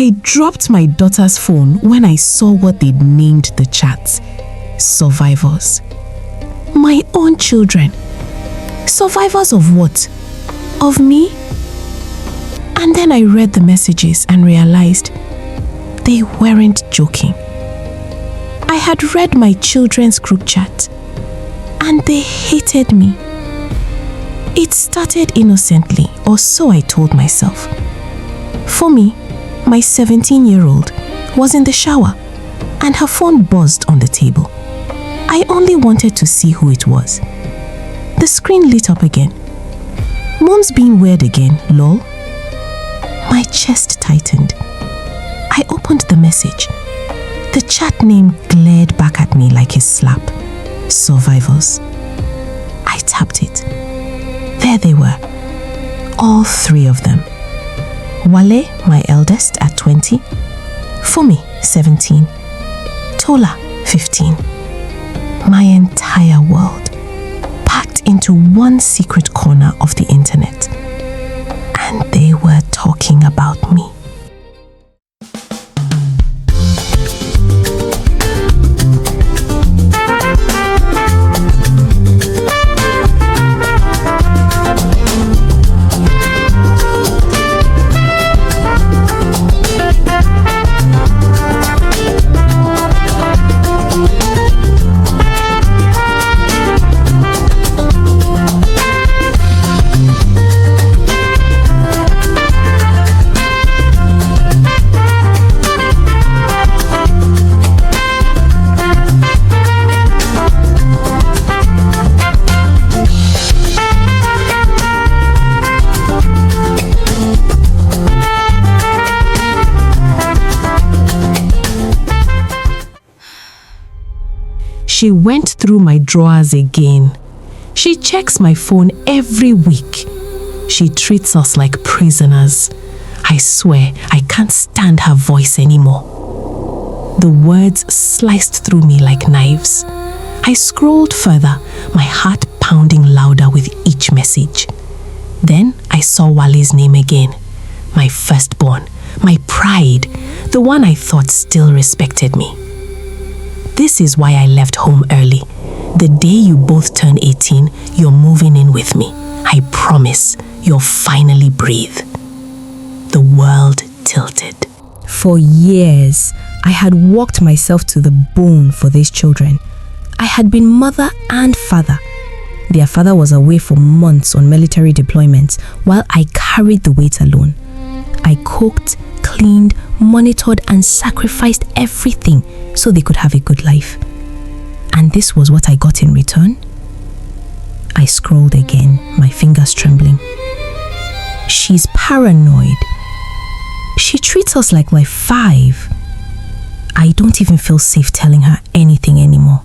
I dropped my daughter's phone when I saw what they'd named the chat. Survivors. My own children. Survivors of what? Of me? And then I read the messages and realized they weren't joking. I had read my children's group chat and they hated me. It started innocently, or so I told myself. For me, my 17-year-old was in the shower and her phone buzzed on the table. I only wanted to see who it was. The screen lit up again. Mom's being weird again, lol. My chest tightened. I opened the message. The chat name glared back at me like a slap. Survivors. I tapped it. There they were. All three of them. Wale, my eldest, at 20. Fumi, 17. Tola, 15. My entire world packed into one secret corner of the internet. And they were talking about me. She went through my drawers again. She checks my phone every week. She treats us like prisoners. I swear I can't stand her voice anymore. The words sliced through me like knives. I scrolled further, my heart pounding louder with each message. Then I saw Wale's name again. My firstborn, my pride, the one I thought still respected me. This is why I left home early. The day you both turn 18, you're moving in with me. I promise you'll finally breathe. The world tilted. For years, I had worked myself to the bone for these children. I had been mother and father. Their father was away for months on military deployments while I carried the weight alone. I cooked, cleaned, monitored and sacrificed everything so they could have a good life. And this was what I got in return? I scrolled again, my fingers trembling. She's paranoid. She treats us like we're 5. I don't even feel safe telling her anything anymore.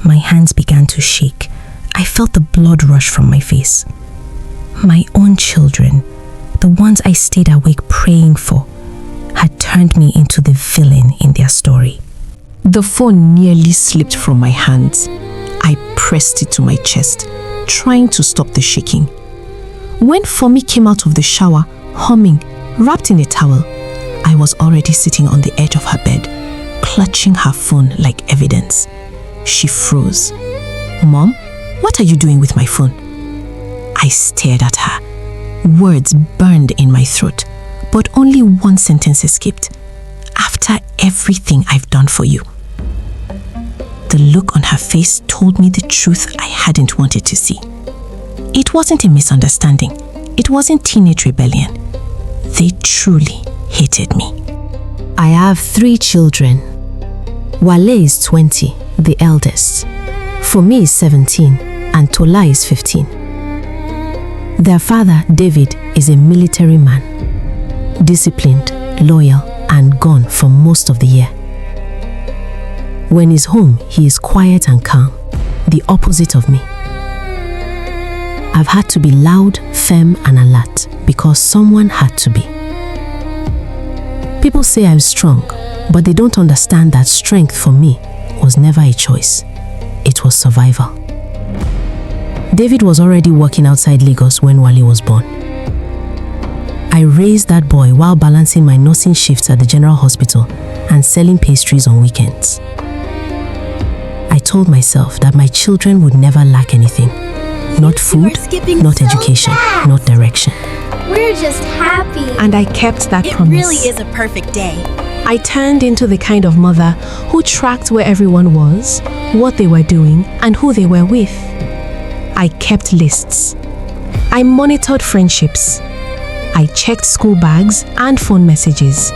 My hands began to shake. I felt the blood rush from my face. My own children, the ones I stayed awake praying for, had turned me into the villain in their story. The phone nearly slipped from my hands. I pressed it to my chest, trying to stop the shaking. When Fumi came out of the shower, humming, wrapped in a towel, I was already sitting on the edge of her bed, clutching her phone like evidence. She froze. "Mom, what are you doing with my phone?" I stared at her. Words burned in my throat, but only one sentence escaped. "After everything I've done for you." The look on her face told me the truth I hadn't wanted to see. It wasn't a misunderstanding. It wasn't teenage rebellion. They truly hated me. I have 3 children. Wale is 20, the eldest. Fumi is 17 and Tola is 15. Their father, David, is a military man, disciplined, loyal, and gone for most of the year. When he's home, he is quiet and calm, the opposite of me. I've had to be loud, firm, and alert because someone had to be. People say I'm strong, but they don't understand that strength for me was never a choice. It was survival. David was already working outside Lagos when Wale was born. I raised that boy while balancing my nursing shifts at the general hospital and selling pastries on weekends. I told myself that my children would never lack anything. Not food, not education, not direction. We're just happy. And I kept that It promise. really is a perfect day. I turned into the kind of mother who tracked where everyone was, what they were doing, and who they were with. I kept lists. I monitored friendships. I checked school bags and phone messages.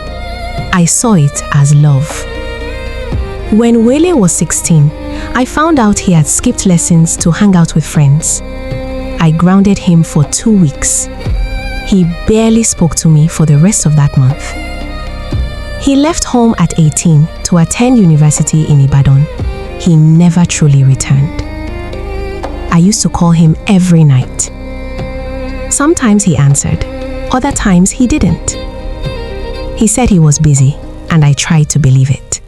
I saw it as love. When Wele was 16, I found out he had skipped lessons to hang out with friends. I grounded him for 2 weeks. He barely spoke to me for the rest of that month. He left home at 18 to attend university in Ibadan. He never truly returned. I used to call him every night. Sometimes he answered, other times he didn't. He said he was busy, and I tried to believe it.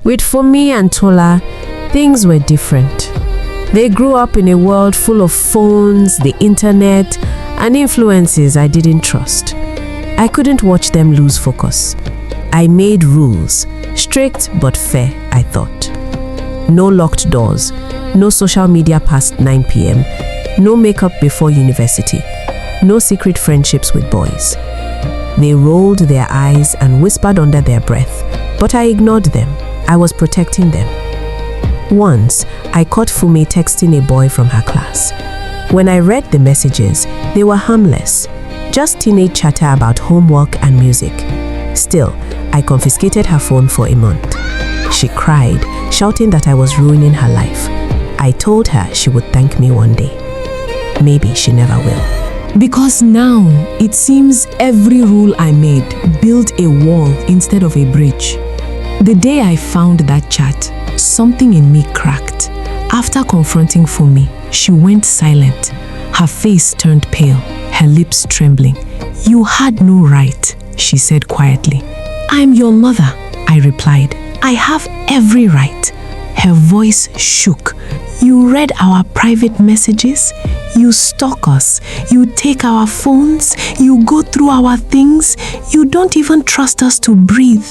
With Funmi and Tola, things were different. They grew up in a world full of phones, the internet, and influences I didn't trust. I couldn't watch them lose focus. I made rules, strict but fair, I thought. No locked doors, no social media past 9 p.m., no makeup before university, no secret friendships with boys. They rolled their eyes and whispered under their breath, but I ignored them. I was protecting them. Once, I caught Funmi texting a boy from her class. When I read the messages, they were harmless, just teenage chatter about homework and music. Still, I confiscated her phone for a month. She cried, shouting that I was ruining her life. I told her she would thank me one day. Maybe she never will. Because now, it seems every rule I made built a wall instead of a bridge. The day I found that chat, something in me cracked. After confronting Funmi, she went silent. Her face turned pale, her lips trembling. "You had no right," she said quietly. "I'm your mother," I replied. "I have every right." Her voice shook. "You read our private messages? You stalk us. You take our phones. You go through our things. You don't even trust us to breathe."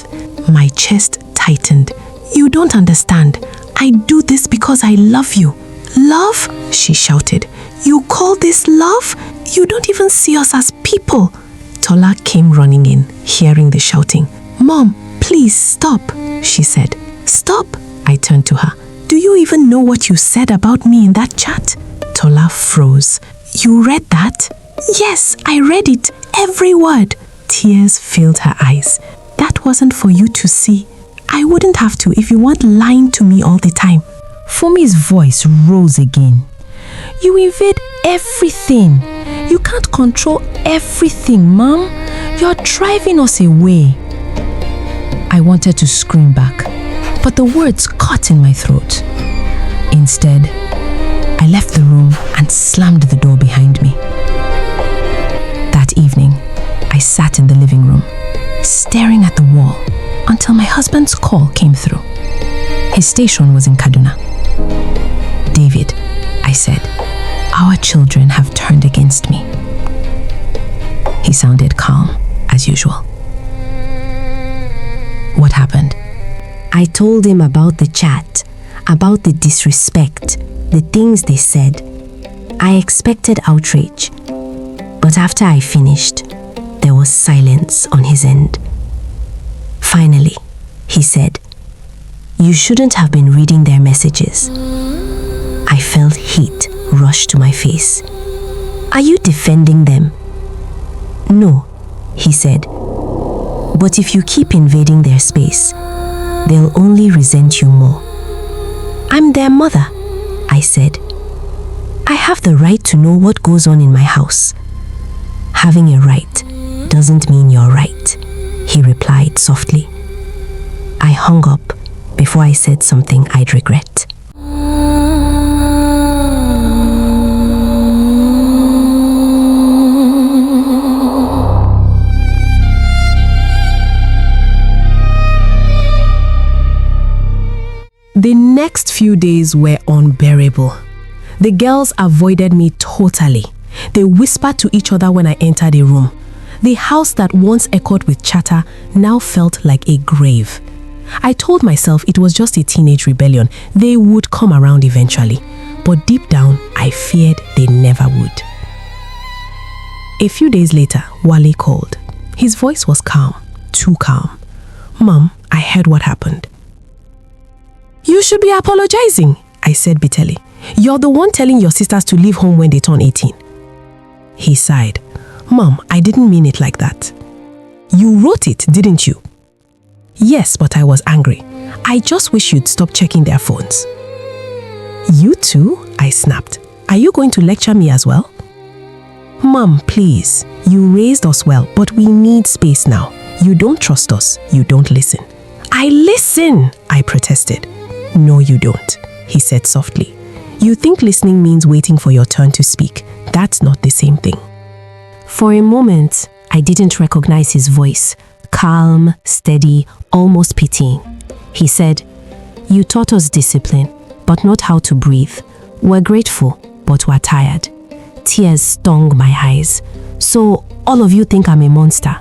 My chest tightened. "You don't understand. I do this because I love you." "Love?" she shouted. "You call this love? You don't even see us as people." Tola came running in, hearing the shouting. "Mom, please stop," she said. "Stop?" I turned to her. "Do you even know what you said about me in that chat?" Tola froze. "You read that?" "Yes, I read it. Every word." Tears filled her eyes. "That wasn't for you to see. I wouldn't have to if you weren't lying to me all the time." Funmi's voice rose again. "You invade everything. You can't control everything, Mom. You're driving us away." I wanted to scream back, but the words caught in my throat. Instead, I left the room and slammed the door behind me. That evening, I sat in the living room, staring at the wall until my husband's call came through. His station was in Kaduna. "David," I said, "our children have turned against me." He sounded calm, as usual. "What happened?" I told him about the chat, about the disrespect, the things they said. I expected outrage, but after I finished, there was silence on his end. Finally, he said, "You shouldn't have been reading their messages." I felt heat rush to my face. "Are you defending them?" "No," he said. "But if you keep invading their space, they'll only resent you more." "I'm their mother," I said. "I have the right to know what goes on in my house." "Having a right doesn't mean you're right," he replied softly. I hung up before I said something I'd regret. The next few days were unbearable. The girls avoided me totally. They whispered to each other when I entered a room. The house that once echoed with chatter now felt like a grave. I told myself it was just a teenage rebellion. They would come around eventually. But deep down, I feared they never would. A few days later, Wale called. His voice was calm, too calm. "Mom, I heard what happened." "You should be apologizing," I said bitterly. "You're the one telling your sisters to leave home when they turn 18. He sighed. "Mom, I didn't mean it like that." "You wrote it, didn't you?" "Yes, but I was angry. I just wish you'd stop checking their phones." "You too?" I snapped. "Are you going to lecture me as well?" "Mom, please. You raised us well, but we need space now. You don't trust us. You don't listen." "I listen," I protested. "No, you don't," he said softly. "You think listening means waiting for your turn to speak. That's not the same thing." For a moment, I didn't recognize his voice. Calm, steady, almost pitying. He said, "You taught us discipline, but not how to breathe. We're grateful, but we're tired." Tears stung my eyes. "So all of you think I'm a monster?"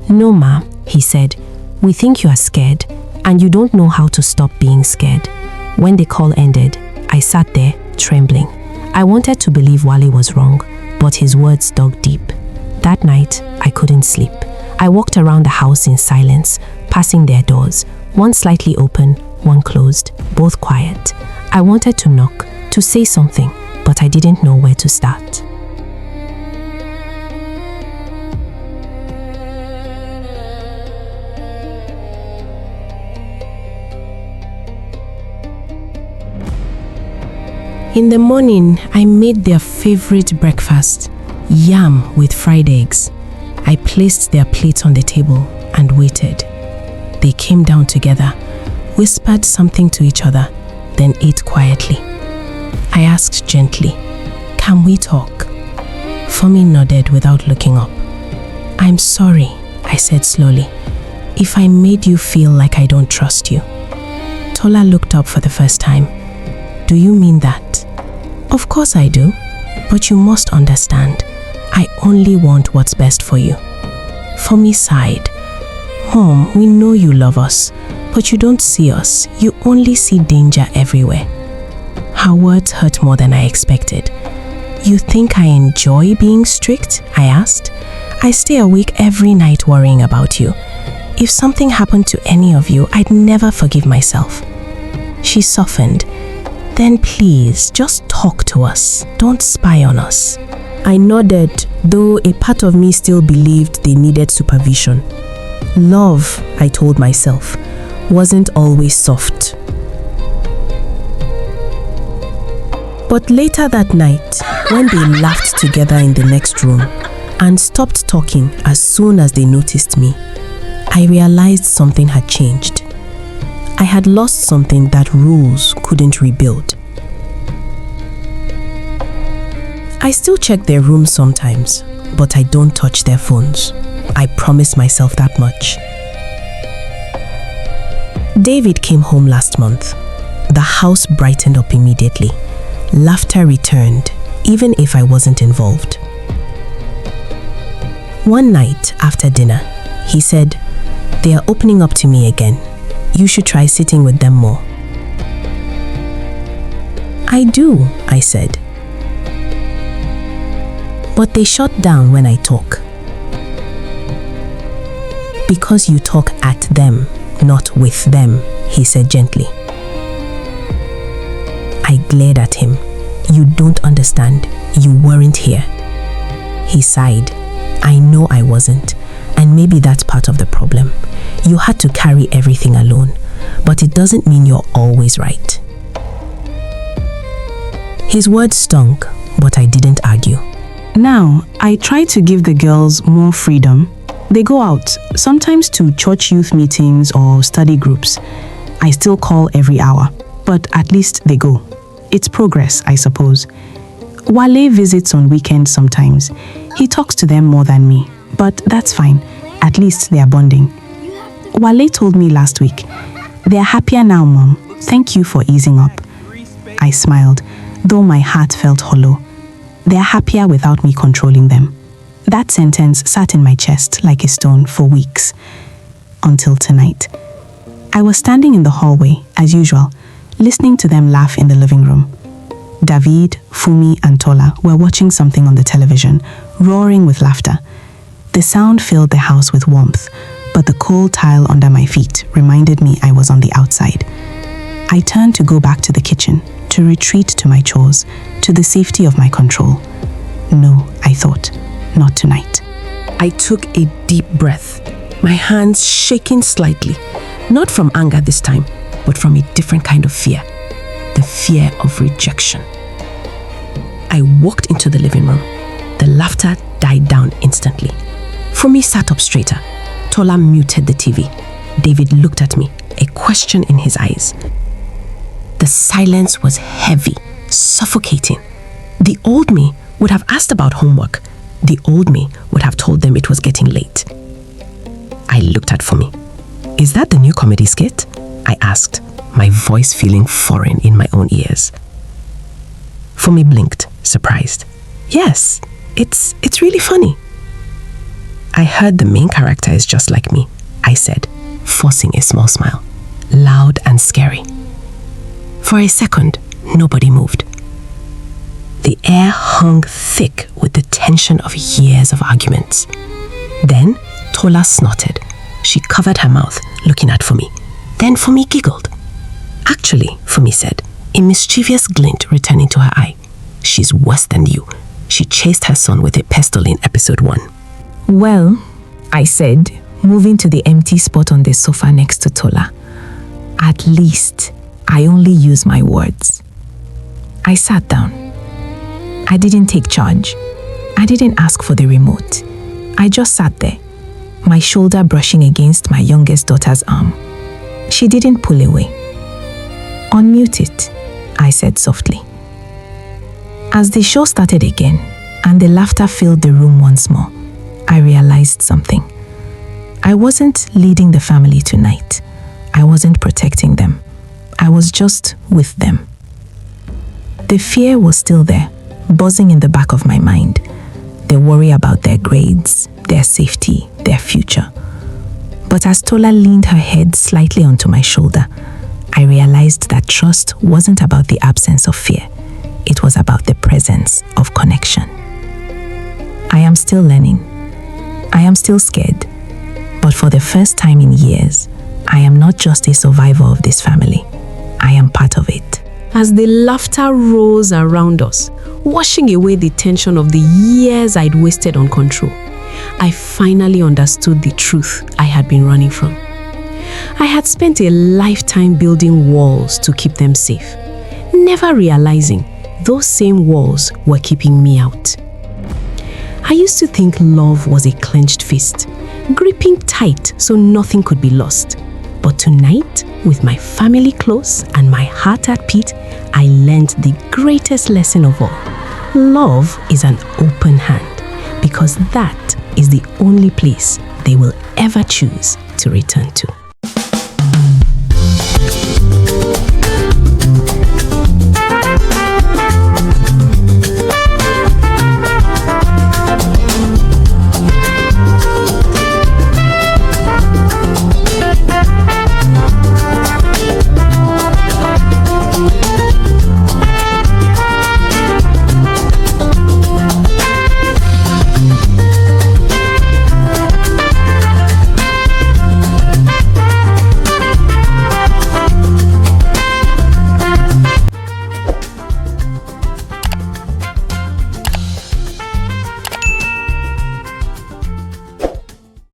"No, Ma," he said. "We think you are scared, and you don't know how to stop being scared." When the call ended, I sat there, trembling. I wanted to believe Wale was wrong, but his words dug deep. That night, I couldn't sleep. I walked around the house in silence, passing their doors, one slightly open, one closed, both quiet. I wanted to knock, to say something, but I didn't know where to start. In the morning, I made their favorite breakfast, yam with fried eggs. I placed their plates on the table and waited. They came down together, whispered something to each other, then ate quietly. I asked gently, "Can we talk?" Fumi nodded without looking up. "I'm sorry," I said slowly, "if I made you feel like I don't trust you." Tola looked up for the first time. "Do you mean that?" "Of course I do, but you must understand. I only want what's best for you." Fumi sighed. "Mom, we know you love us, but you don't see us. You only see danger everywhere." Her words hurt more than I expected. "You think I enjoy being strict?" I asked. "I stay awake every night worrying about you. If something happened to any of you, I'd never forgive myself." She softened. "Then please, just talk to us. Don't spy on us." I nodded, though a part of me still believed they needed supervision. Love, I told myself, wasn't always soft. But later that night, when they laughed together in the next room and stopped talking as soon as they noticed me, I realized something had changed. I had lost something that rules couldn't rebuild. I still check their rooms sometimes, but I don't touch their phones. I promised myself that much. David came home last month. The house brightened up immediately. Laughter returned, even if I wasn't involved. One night after dinner, he said, "They are opening up to me again. You should try sitting with them more." "I do," I said. "But they shut down when I talk." "Because you talk at them, not with them," he said gently. I glared at him. "You don't understand. You weren't here." He sighed. "I know I wasn't, and maybe that's part of the problem. You had to carry everything alone, but it doesn't mean you're always right." His words stung, but I didn't argue. Now, I try to give the girls more freedom. They go out, sometimes to church youth meetings or study groups. I still call every hour, but at least they go. It's progress, I suppose. Wale visits on weekends sometimes. He talks to them more than me, but that's fine. At least they are bonding. Wale told me last week, "They are happier now, Mom. Thank you for easing up." I smiled, though my heart felt hollow. They're happier without me controlling them. That sentence sat in my chest like a stone for weeks. Until tonight. I was standing in the hallway, as usual, listening to them laugh in the living room. David, Fumi, and Tola were watching something on the television, roaring with laughter. The sound filled the house with warmth, but the cold tile under my feet reminded me I was on the outside. I turned to go back to the kitchen, to retreat to my chores, to the safety of my control. No, I thought, not tonight. I took a deep breath, my hands shaking slightly, not from anger this time, but from a different kind of fear, the fear of rejection. I walked into the living room. The laughter died down instantly. Fumi sat up straighter. Tola muted the TV. David looked at me, a question in his eyes. The silence was heavy, suffocating. The old me would have asked about homework. The old me would have told them it was getting late. I looked at Fumi. Is that the new comedy skit? I asked, my voice feeling foreign in my own ears. Fumi blinked, surprised. Yes, it's really funny. I heard the main character is just like me, I said, forcing a small smile, loud and scary. For a second, nobody moved. The air hung thick with the tension of years of arguments. Then Tola snorted. She covered her mouth, looking at Fumi. Then Fumi giggled. Actually, Fumi said, a mischievous glint returning to her eye. She's worse than you. She chased her son with a pestle in episode 1. Well, I said, moving to the empty spot on the sofa next to Tola. At least, I only use my words. I sat down. I didn't take charge. I didn't ask for the remote. I just sat there, my shoulder brushing against my youngest daughter's arm. She didn't pull away. Unmute it, I said softly. As the show started again, and the laughter filled the room once more, I realized something. I wasn't leading the family tonight. I wasn't protecting them. I was just with them. The fear was still there, buzzing in the back of my mind. The worry about their grades, their safety, their future. But as Tola leaned her head slightly onto my shoulder, I realized that trust wasn't about the absence of fear. It was about the presence of connection. I am still learning. I am still scared. But for the first time in years, I am not just a survivor of this family. I am part of it. As the laughter rose around us, washing away the tension of the years I'd wasted on control, I finally understood the truth I had been running from. I had spent a lifetime building walls to keep them safe, never realizing those same walls were keeping me out. I used to think love was a clenched fist, gripping tight so nothing could be lost. But tonight, with my family close and my heart at peace, I learned the greatest lesson of all. Love is an open hand, because that is the only place they will ever choose to return to.